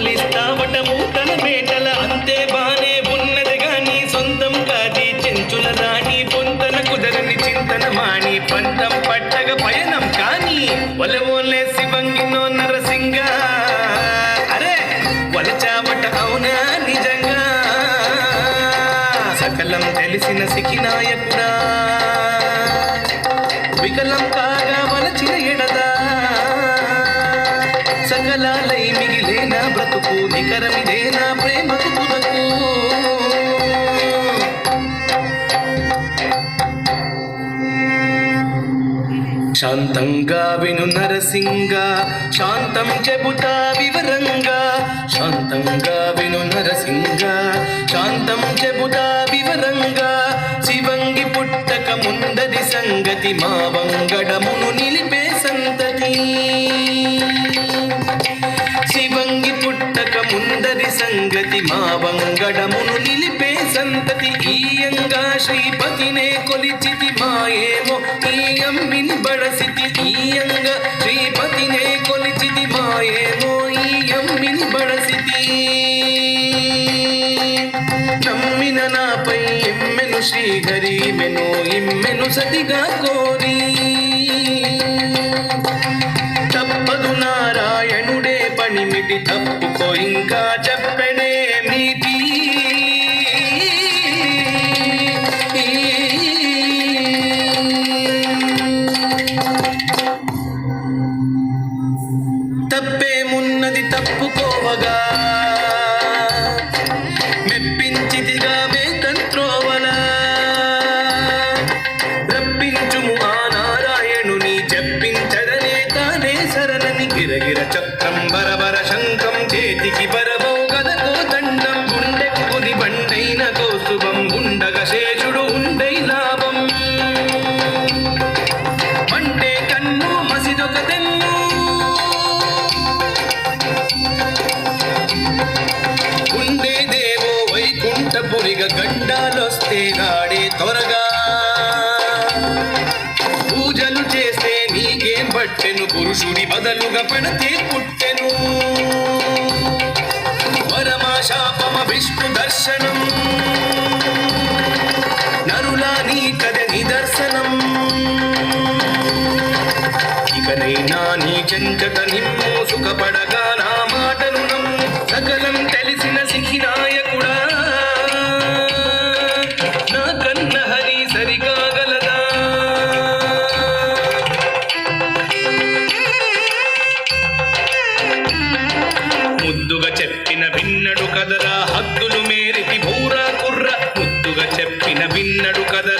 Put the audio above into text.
మూలిస్తావట మూటల మేటల అంతే బానే ఉన్నది గాని సొంతం కాది చెంచుల రాణి పొంతన కుదరని చింతన మాని పంతం పట్టగ పయనం కాని ఒలవోలే శివంగినో నరసింగ అరే వలచావట అవునా నిజంగా సకలం తెలిసిన సిఖినాయకుడా వికలం కాగా వలచిన ఎడదా సకలాలై మిగిలేనా బ్రతుకు నికరమిదేనా ప్రేమకు తుదకు శాంతంగా విను నరసింగ శాంతం చెబుతా వివరంగా శాంతంగా విను నరసింగ శాంతం చెబుతా వివరంగా శివంగి పుట్టక ముందది సంగతి మా వంగడమును నిలిపే సంతతి శివంగి పుట్టక ముందది సంగతి మా వంగడమును నిలిపే సంతతి ఈయంగా శ్రీపతినే కొలిచితి మాయేమో ఈ అమ్మిని బడసితి ఈయంగా శ్రీపతినే కొలిచితి మాయేమో ఈ అమ్మిని బడసితి నమ్మిన నాపై ఎమ్మెను శ్రీహరి మెను ఇమ్మెను సతిగా కోరి తప్పదు నారాయణుడే పనిమిటి తప్పుకో ఇంకా చెప్పడే మీటి తప్పేమున్నది తప్పుకోవగా మెప్పించిదిగా వేతంత్రోవలా రప్పించుము ఆ నారాయణుని చెప్పించడనే తానే శరణని గిరగిర చక్రం బరబర శంఖం చేతికి బరబౌ గదకో దండం గుండెకు కుది బండైన కౌస్తుభం ఉండగ శేషుడు ఉండై లాభం మండే కన్ను మసిదొక తెన్ను ఉండే దేవో వైకుంఠపురిగ గండాలొస్తే నాడే త్వరగా పూజలు చేస్తే నీకేం పట్టెను పురుషుడి బదలుగా పడతే పుట్టెను వరమా శాపమ విష్ణు దర్శనం నరులా నీ కథ నిదర్శనం ఇకనైనా నీ చెంచట నిమ్ము సుఖపడగా నా మాటను నమ్ము సకలం తెలిసిన సిఖినాయకుడా నా కన్న హరి సరికాగలదా ముద్దుగా చెప్పిన విన్నడు కదరా హద్దులు మేరితి బౌరా కుర్ర ముద్దుగా చెప్పిన విన్నడు కదరా